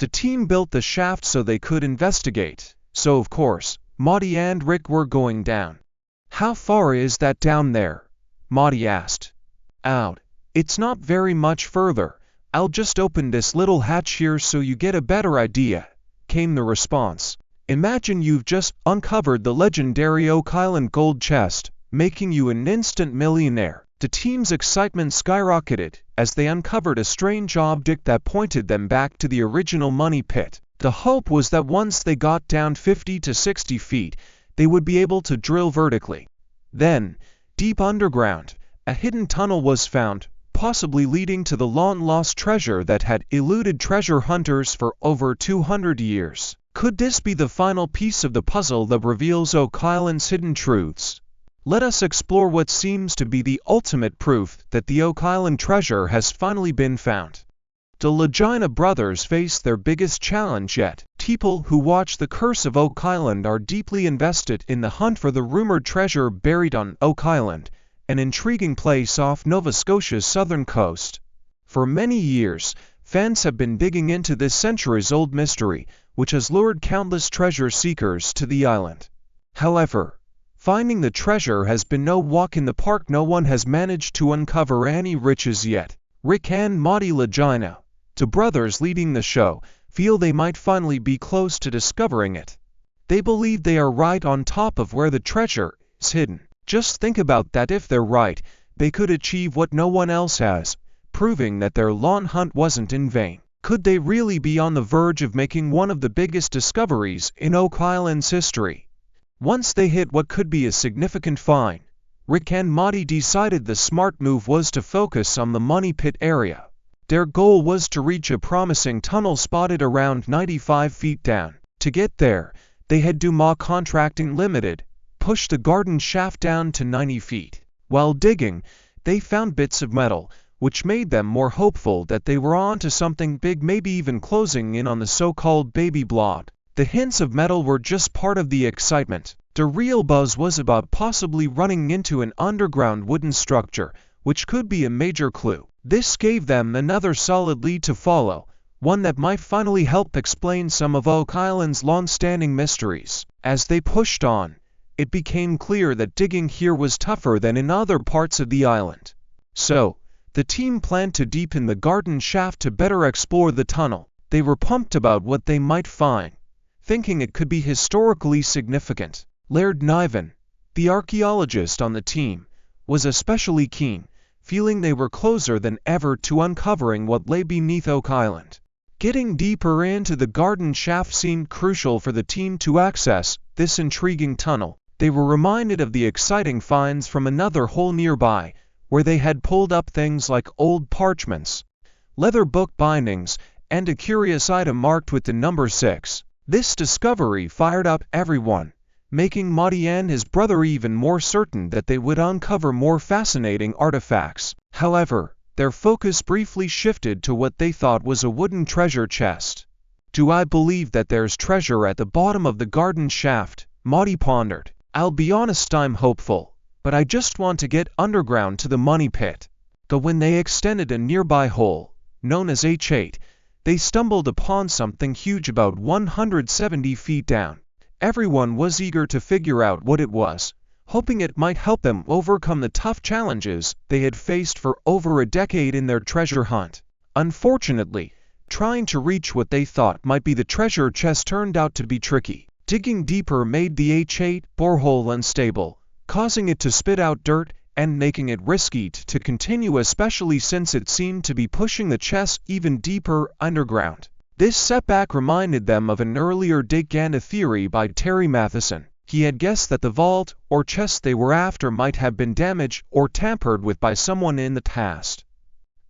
The team built the shaft so they could investigate, so of course, Maudie and Rick were going down. "How far is that down there?" Maudie asked. "Out. It's not very much further. I'll just open this little hatch here so you get a better idea," came the response. "Imagine you've just uncovered the legendary Oak Island gold chest, making you an instant millionaire." The team's excitement skyrocketed as they uncovered a strange object that pointed them back to the original money pit. The hope was that once they got down 50 to 60 feet, they would be able to drill vertically. Then, deep underground, a hidden tunnel was found, possibly leading to the long-lost treasure that had eluded treasure hunters for over 200 years. Could this be the final piece of the puzzle that reveals Oak Island's hidden truths? Let us explore what seems to be the ultimate proof that the Oak Island treasure has finally been found. The Lagina brothers face their biggest challenge yet. People who watch The Curse of Oak Island are deeply invested in the hunt for the rumored treasure buried on Oak Island, an intriguing place off Nova Scotia's southern coast. For many years, fans have been digging into this centuries-old mystery, which has lured countless treasure seekers to the island. However, finding the treasure has been no walk in the park. No one has managed to uncover any riches yet. Rick and Maudie Lagina, the brothers leading the show, feel they might finally be close to discovering it. They believe they are right on top of where the treasure is hidden. Just think about that. If they're right, they could achieve what no one else has, proving that their long hunt wasn't in vain. Could they really be on the verge of making one of the biggest discoveries in Oak Island's history? Once they hit what could be a significant find, Rick and Maudie decided the smart move was to focus on the money pit area. Their goal was to reach a promising tunnel spotted around 95 feet down. To get there, they had Dumas Contracting Limited push the garden shaft down to 90 feet. While digging, they found bits of metal, which made them more hopeful that they were on to something big, maybe even closing in on the so-called baby blood. The hints of metal were just part of the excitement. The real buzz was about possibly running into an underground wooden structure, which could be a major clue. This gave them another solid lead to follow, one that might finally help explain some of Oak Island's long-standing mysteries. As they pushed on, it became clear that digging here was tougher than in other parts of the island. So, the team planned to deepen the garden shaft to better explore the tunnel. They were pumped about what they might find, thinking it could be historically significant. Laird Niven, the archaeologist on the team, was especially keen, feeling they were closer than ever to uncovering what lay beneath Oak Island. Getting deeper into the garden shaft seemed crucial for the team to access this intriguing tunnel. They were reminded of the exciting finds from another hole nearby, where they had pulled up things like old parchments, leather book bindings, and a curious item marked with the number 6. This discovery fired up everyone, making Maudie and his brother even more certain that they would uncover more fascinating artifacts. However, their focus briefly shifted to what they thought was a wooden treasure chest. "Do I believe that there's treasure at the bottom of the garden shaft?" Maudie pondered. "I'll be honest, I'm hopeful, but I just want to get underground to the money pit." But when they extended a nearby hole, known as H8, they stumbled upon something huge about 170 feet down. Everyone was eager to figure out what it was, hoping it might help them overcome the tough challenges they had faced for over a decade in their treasure hunt. Unfortunately, trying to reach what they thought might be the treasure chest turned out to be tricky. Digging deeper made the H8 borehole unstable, causing it to spit out dirt and making it risky to continue, especially since it seemed to be pushing the chest even deeper underground. This setback reminded them of an earlier dig and a theory by Terry Matheson. He had guessed that the vault or chest they were after might have been damaged or tampered with by someone in the past.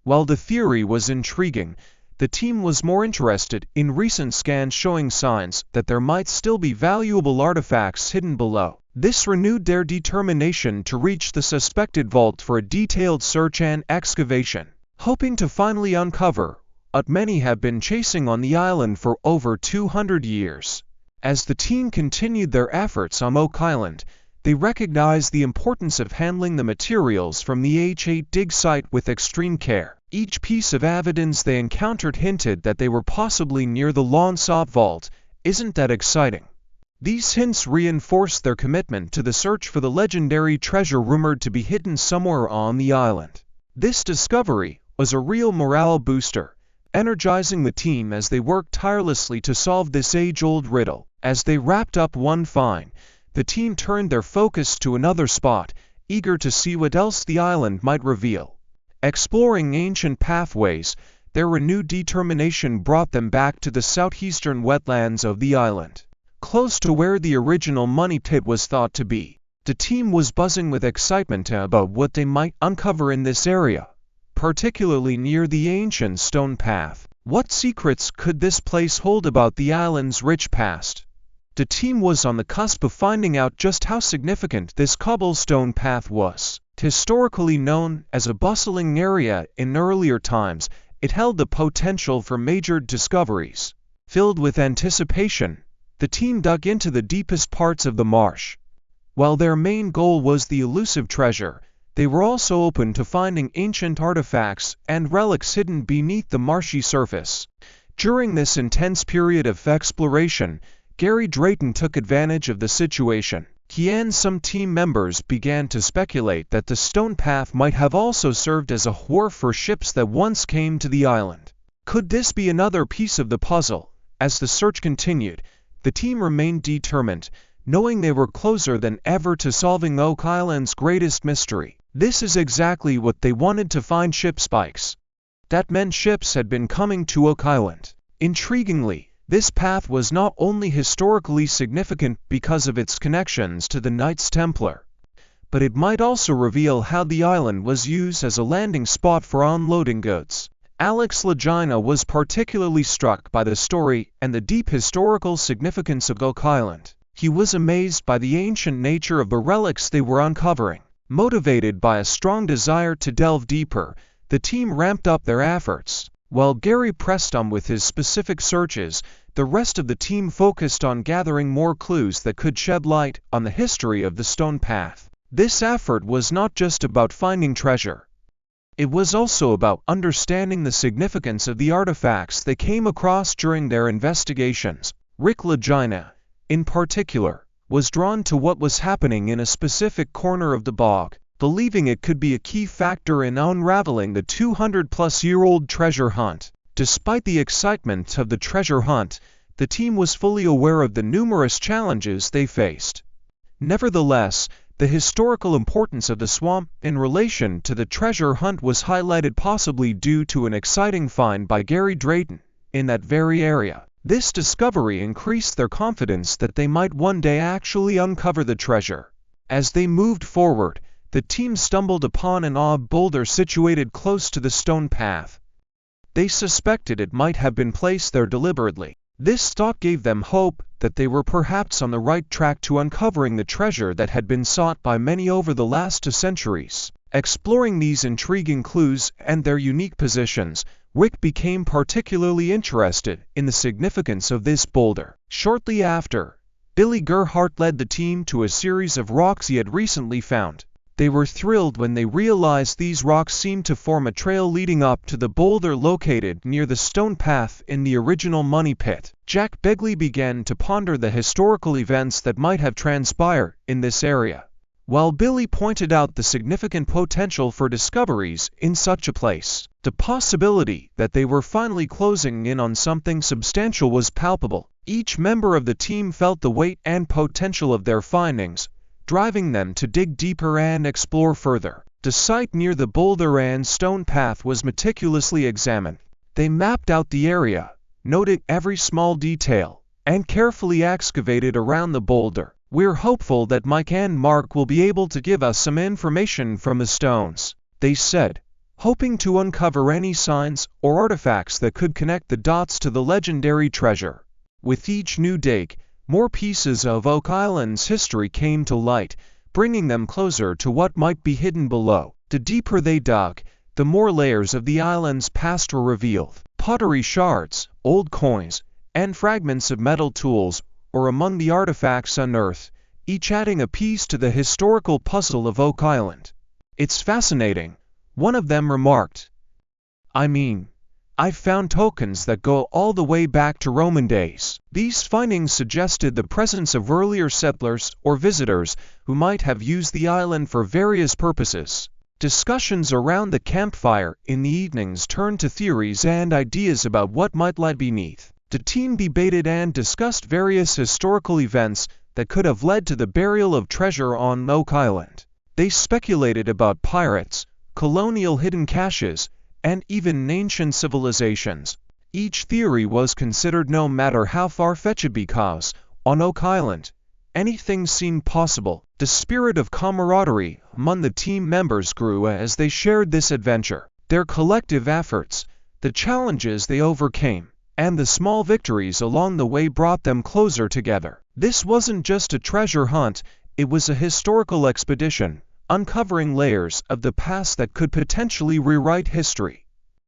While the theory was intriguing, the team was more interested in recent scans showing signs that there might still be valuable artifacts hidden below. This renewed their determination to reach the suspected vault for a detailed search and excavation, hoping to finally uncover what many have been chasing on the island for over 200 years. As the team continued their efforts on Oak Island, They recognized the importance of handling the materials from the H8 dig site with extreme care. Each piece of evidence they encountered hinted that they were possibly near the Lonsop Vault. Isn't that exciting? These hints reinforced their commitment to the search for the legendary treasure rumored to be hidden somewhere on the island. This discovery was a real morale booster, energizing the team as they worked tirelessly to solve this age-old riddle. As they wrapped up one find, the team turned their focus to another spot, eager to see what else the island might reveal. Exploring ancient pathways, their renewed determination brought them back to the southeastern wetlands of the island. Close to where the original money pit was thought to be, the team was buzzing with excitement about what they might uncover in this area, particularly near the ancient stone path. What secrets could this place hold about the island's rich past? The team was on the cusp of finding out just how significant this cobblestone path was. Historically known as a bustling area in earlier times, it held the potential for major discoveries. Filled with anticipation, the team dug into the deepest parts of the marsh. While their main goal was the elusive treasure, they were also open to finding ancient artifacts and relics hidden beneath the marshy surface. During this intense period of exploration, Gary Drayton took advantage of the situation. He and some team members began to speculate that the stone path might have also served as a wharf for ships that once came to the island. Could this be another piece of the puzzle? As the search continued, the team remained determined, knowing they were closer than ever to solving Oak Island's greatest mystery. This is exactly what they wanted to find: ship spikes. That meant ships had been coming to Oak Island. Intriguingly, this path was not only historically significant because of its connections to the Knights Templar, but it might also reveal how the island was used as a landing spot for unloading goods. Alex Lagina was particularly struck by the story and the deep historical significance of Oak Island. He was amazed by the ancient nature of the relics they were uncovering. Motivated by a strong desire to delve deeper, the team ramped up their efforts. While Gary pressed on with his specific searches, the rest of the team focused on gathering more clues that could shed light on the history of the stone path. This effort was not just about finding treasure. It was also about understanding the significance of the artifacts they came across during their investigations. Rick Lagina, in particular, was drawn to what was happening in a specific corner of the bog, believing it could be a key factor in unraveling the 200-plus-year-old treasure hunt. Despite the excitement of the treasure hunt, the team was fully aware of the numerous challenges they faced. Nevertheless, the historical importance of the swamp in relation to the treasure hunt was highlighted, possibly due to an exciting find by Gary Drayton in that very area. This discovery increased their confidence that they might one day actually uncover the treasure. As they moved forward, the team stumbled upon an odd boulder situated close to the stone path. They suspected it might have been placed there deliberately. This thought gave them hope that they were perhaps on the right track to uncovering the treasure that had been sought by many over the last 2 centuries. Exploring these intriguing clues and their unique positions, Rick became particularly interested in the significance of this boulder. Shortly after, Billy Gerhardt led the team to a series of rocks he had recently found. They were thrilled when they realized these rocks seemed to form a trail leading up to the boulder located near the stone path in the original money pit. Jack Begley began to ponder the historical events that might have transpired in this area, while Billy pointed out the significant potential for discoveries in such a place. The possibility that they were finally closing in on something substantial was palpable. Each member of the team felt the weight and potential of their findings, driving them to dig deeper and explore further. The site near the boulder and stone path was meticulously examined. They mapped out the area, noted every small detail, and carefully excavated around the boulder. "We're hopeful that Mike and Mark will be able to give us some information from the stones," they said, hoping to uncover any signs or artifacts that could connect the dots to the legendary treasure. With each new dig, more pieces of Oak Island's history came to light, bringing them closer to what might be hidden below. The deeper they dug, the more layers of the island's past were revealed. Pottery shards, old coins, and fragments of metal tools were among the artifacts unearthed, each adding a piece to the historical puzzle of Oak Island. "It's fascinating," one of them remarked. "I mean, I've found tokens that go all the way back to Roman days." These findings suggested the presence of earlier settlers or visitors who might have used the island for various purposes. Discussions around the campfire in the evenings turned to theories and ideas about what might lie beneath. The team debated and discussed various historical events that could have led to the burial of treasure on Oak Island. They speculated about pirates, colonial hidden caches, and even ancient civilizations. Each theory was considered no matter how far-fetched because, on Oak Island, anything seemed possible. The spirit of camaraderie among the team members grew as they shared this adventure. Their collective efforts, the challenges they overcame, and the small victories along the way brought them closer together. This wasn't just a treasure hunt, it was a historical expedition, uncovering layers of the past that could potentially rewrite history.